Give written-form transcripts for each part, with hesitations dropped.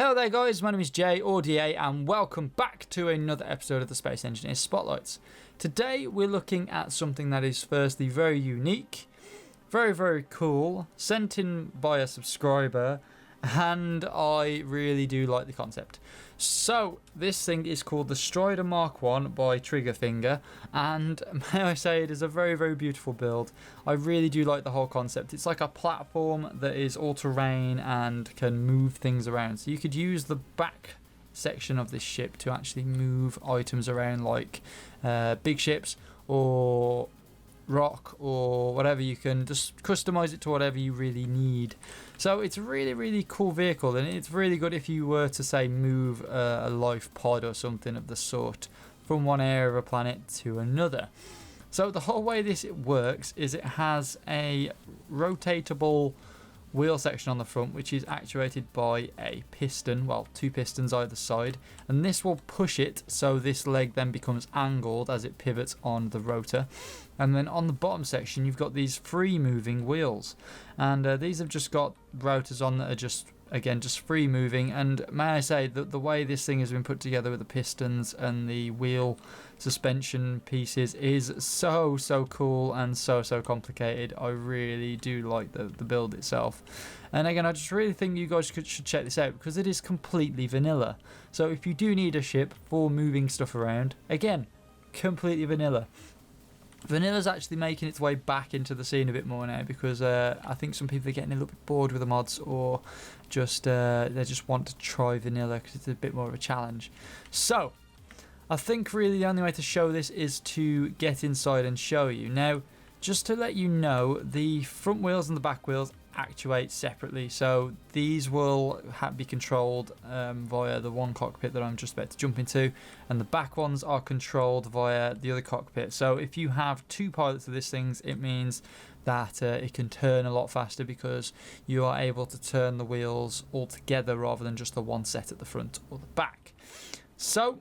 Hello there guys, my name is Jay or DA and welcome back to another episode of the Space Engineers Spotlights. Today we're looking at something that is firstly very unique, very cool, sent in by a subscriber, and I really do like the concept. So this thing is called the Strider Mark 1 by 8Finger, and may I say it is a very beautiful build. I really do like the whole concept. It's like a platform that is all-terrain and can move things around. So you could use the back section of this ship to actually move items around, like big ships or rock or whatever. You can just customize it to whatever you really need. So it's a really cool vehicle, and it's really good if you were to say move a life pod or something of the sort from one area of a planet to another. So the whole way this works is it has a rotatable wheel section on the front, which is actuated by a piston, well, two pistons either side, and this will push it so this leg then becomes angled as it pivots on the rotor. And then on the bottom section you've got these free moving wheels, and these have just got rotors on that are just free moving. And may I say that the way this thing has been put together with the pistons and the wheel suspension pieces is so cool and so complicated. I really do like the build itself, and again I just really think you guys should check this out because it is completely vanilla. So if you do need a ship for moving stuff around, again, completely vanilla. Vanilla's actually making its way back into the scene a bit more now because I think some people are getting a little bit bored with the mods, or just they just want to try vanilla because it's a bit more of a challenge. So I think really the only way to show this is to get inside and show you. Now, just to let you know, the front wheels and the back wheels actuate separately, so these will be controlled via the one cockpit that I'm just about to jump into, and the back ones are controlled via the other cockpit. So if you have two pilots of this thing, it means that it can turn a lot faster because you are able to turn the wheels all together rather than just the one set at the front or the back. So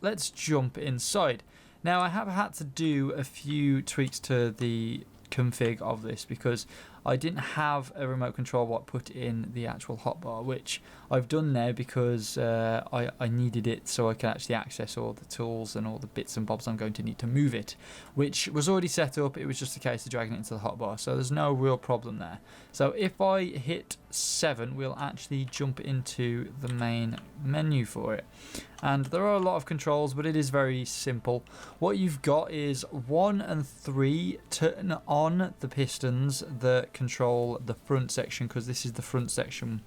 let's jump inside. Now I have had to do a few tweaks to the config of this because I didn't have a remote control what put in the actual hotbar, which I've done now because I needed it so I can actually access all the tools and all the bits and bobs I'm going to need to move it, which was already set up. It was just a case of dragging it into the hotbar, so there's no real problem there. So if I hit 7, we'll actually jump into the main menu for it, and there are a lot of controls, but it is very simple. What you've got is 1 and 3 turn on the pistons that control the front section, because this is the front section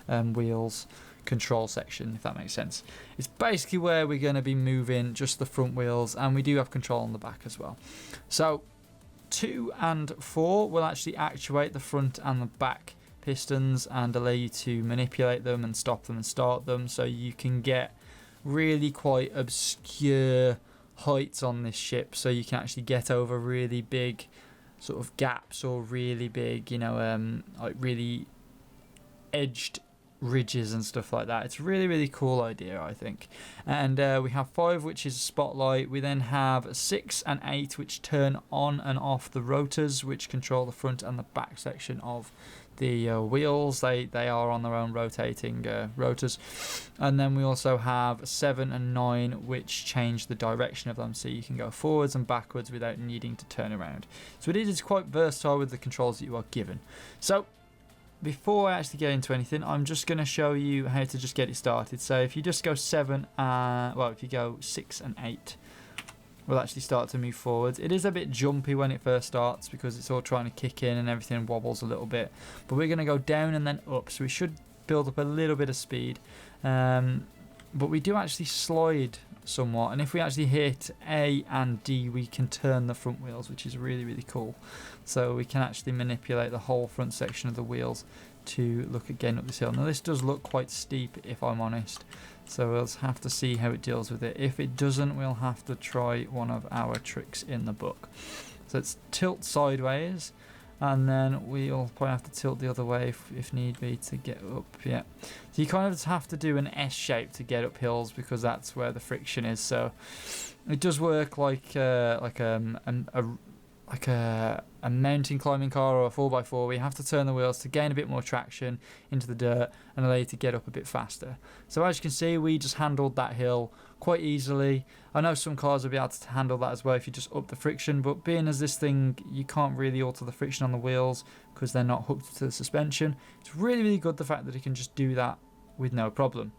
wheels control section, if that makes sense. It's basically where we're going to be moving just the front wheels, and we do have control on the back as well. So 2 and 4 will actually actuate the front and the back pistons and allow you to manipulate them and stop them and start them, so you can get really quite obscure heights on this ship, so you can actually get over really big sort of gaps or really big, like really edged ridges and stuff like that. It's a really cool idea, I think. And we have 5, which is a spotlight. We then have 6 and 8, which turn on and off the rotors, which control the front and the back section of the wheels. They are on their own rotating rotors. And then we also have 7 and 9, which change the direction of them, so you can go forwards and backwards without needing to turn around. So it is quite versatile with the controls that you are given. So before I actually get into anything, I'm just going to show you how to just get it started. So if you just go 7, if you go 6 and 8, we'll actually start to move forwards. It is a bit jumpy when it first starts because it's all trying to kick in and everything wobbles a little bit. But we're going to go down and then up, so we should build up a little bit of speed. But we do actually slide somewhat, and if we actually hit A and D, we can turn the front wheels, which is really cool. So we can actually manipulate the whole front section of the wheels to look at getting up this hill. Now this does look quite steep, if I'm honest, so we'll have to see how it deals with it. If it doesn't, we'll have to try one of our tricks in the book. So it's tilt sideways, and then we'll probably have to tilt the other way if need be to get up. Yeah, so you kind of just have to do an S shape to get up hills because that's where the friction is. So it does work like a like a mountain climbing car or a 4x4, where you have to turn the wheels to gain a bit more traction into the dirt and allow you to get up a bit faster. So as you can see, we just handled that hill quite easily. I know some cars will be able to handle that as well if you just up the friction, but being as this thing, you can't really alter the friction on the wheels because they're not hooked to the suspension. It's really, really good the fact that it can just do that with no problem.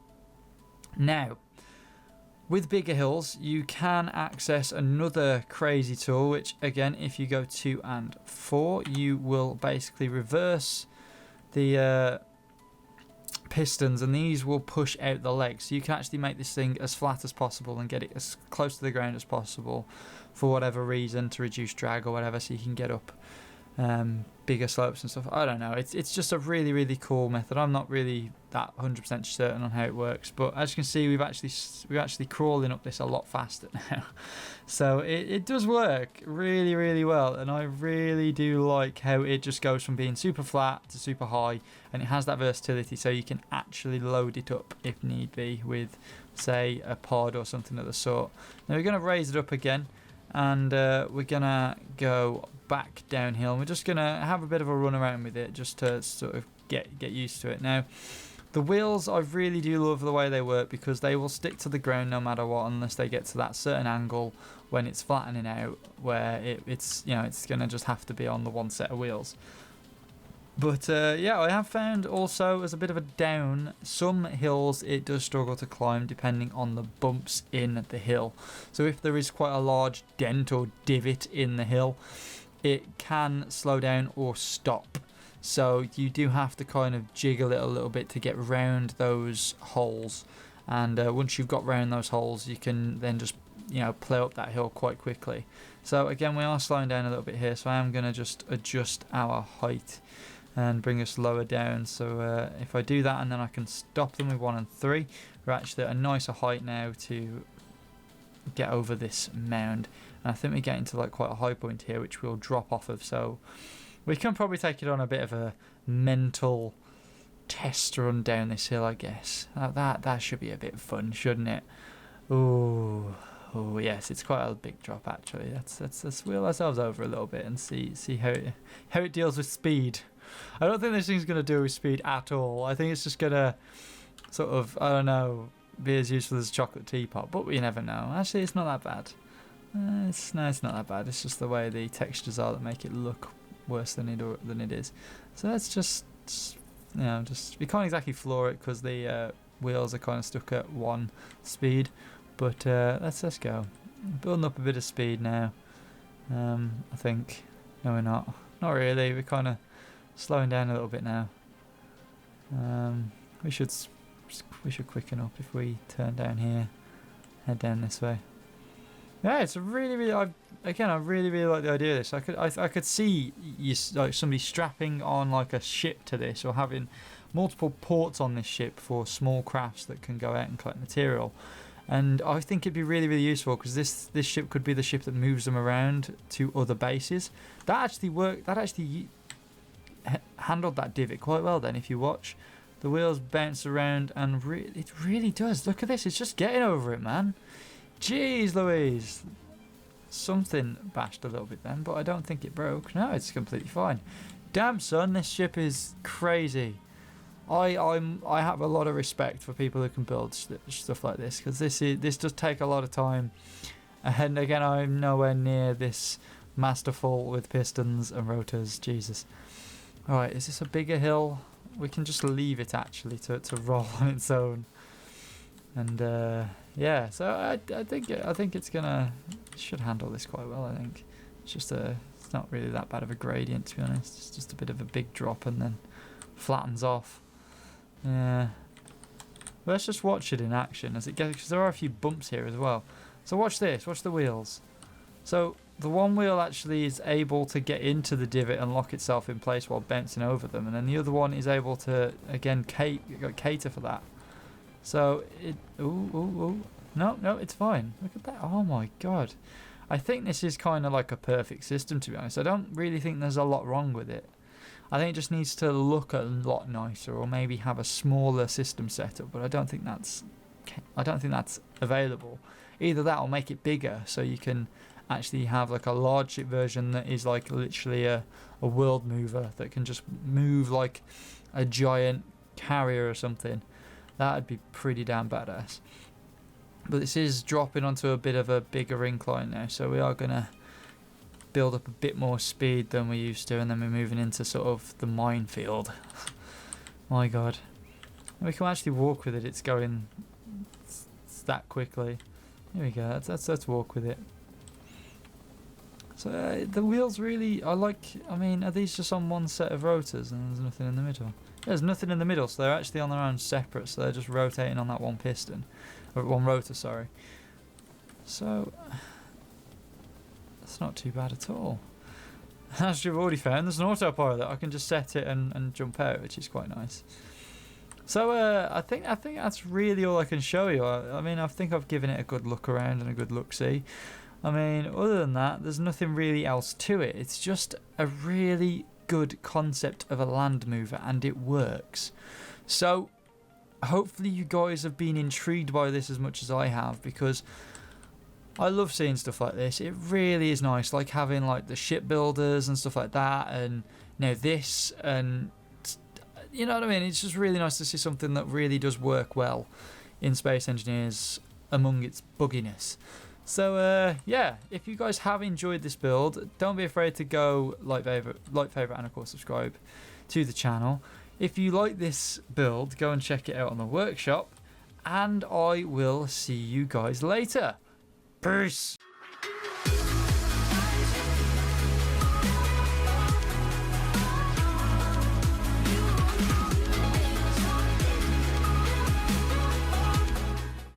Now, with bigger hills, you can access another crazy tool, which again, if you go 2 and 4, you will basically reverse the pistons, and these will push out the legs. So you can actually make this thing as flat as possible and get it as close to the ground as possible for whatever reason, to reduce drag or whatever, so you can get up bigger slopes and stuff. I don't know. It's just a really, really cool method. I'm not really that 100% certain on how it works, but as you can see, we're actually crawling up this a lot faster now. So it does work really, really well, and I really do like how it just goes from being super flat to super high, and it has that versatility, so you can actually load it up if need be with, say, a pod or something of the sort. Now we're going to raise it up again, and we're going to go back downhill, and we're just going to have a bit of a run around with it just to sort of get used to it. Now, the wheels, I really do love the way they work, because they will stick to the ground no matter what, unless they get to that certain angle when it's flattening out, where it's going to just have to be on the one set of wheels. But yeah, I have found also, as a bit of a down, some hills it does struggle to climb depending on the bumps in the hill. So if there is quite a large dent or divot in the hill, it can slow down or stop. So you do have to kind of jiggle it a little bit to get round those holes. And once you've got round those holes, you can then just play up that hill quite quickly. So again, we are slowing down a little bit here, so I am going to just adjust our height and bring us lower down. So if I do that, and then I can stop them with 1 and 3, we're actually at a nicer height now to get over this mound. And I think we're getting to like quite a high point here, which we'll drop off of. So we can probably take it on a bit of a mental test run down this hill, I guess. That should be a bit fun, shouldn't it? Oh yes, it's quite a big drop actually. Let's wheel ourselves over a little bit and see how it deals with speed. I don't think this thing's going to deal with speed at all. I think it's just going to sort of, I don't know, be as useful as a chocolate teapot, but we never know. Actually, it's not that bad. It's not that bad. It's just the way the textures are that make it look worse than it is. So let's just we can't exactly floor it because the wheels are kind of stuck at 1 speed, but let's go. Building up a bit of speed now. I think. No, we're not. Not really. We're kind of slowing down a little bit now. We should quicken up if we turn down here, head down this way. Yeah, it's a really, I really like the idea of this. I could see like somebody strapping on like a ship to this, or having multiple ports on this ship for small crafts that can go out and collect material. And I think it'd be really, really useful, because this ship could be the ship that moves them around to other bases. That actually worked. That actually handled that divot quite well. Then, if you watch, the wheels bounce around, and it really does. Look at this. It's just getting over it, man. Jeez Louise. Something bashed a little bit then, but I don't think it broke. No, it's completely fine. Damn, son, this ship is crazy. I have a lot of respect for people who can build stuff like this, because this does take a lot of time. And again, I'm nowhere near this masterful with pistons and rotors. Jesus. Alright, is this a bigger hill? We can just leave it actually to roll on its own. And yeah, so I think it should handle this quite well. I think it's not really that bad of a gradient, to be honest. It's just a bit of a big drop and then flattens off. Yeah. Let's just watch it in action as it gets, because there are a few bumps here as well. So watch this. Watch the wheels. So the one wheel actually is able to get into the divot and lock itself in place while bouncing over them, and then the other one is able to again cater for that. So it. No, it's fine. Look at that. Oh my god. I think this is kind of like a perfect system, to be honest. I don't really think there's a lot wrong with it. I think it just needs to look a lot nicer, or maybe have a smaller system setup. But I don't think that's available. Either that, or make it bigger so you can actually have like a large ship version that is like literally a world mover that can just move like a giant carrier or something. That'd be pretty damn badass. But this is dropping onto a bit of a bigger incline now, so we are gonna build up a bit more speed than we used to, and then we're moving into sort of the minefield. My god. We can actually walk with it, it's going that quickly. Here we go, let's walk with it. So the wheels really, I mean, are these just on one set of rotors and there's nothing in the middle? There's nothing in the middle, so they're actually on their own separate, so they're just rotating on that one piston. Or one rotor, sorry. So that's not too bad at all. As you've already found, there's an autopilot. I can just set it and jump out, which is quite nice. So I think that's really all I can show you. I mean, I think I've given it a good look around and a good look-see. I mean, other than that, there's nothing really else to it. It's just a really good concept of a land mover, and it works. So hopefully you guys have been intrigued by this as much as I have, because I love seeing stuff like this. It really is nice, like having like the shipbuilders and stuff like that, and this, and you know what I mean. It's just really nice to see something that really does work well in Space Engineers among its bugginess. So yeah, if you guys have enjoyed this build, don't be afraid to go like, favorite, and of course subscribe to the channel. If you like this build, go and check it out on the workshop, and I will see you guys later. Peace.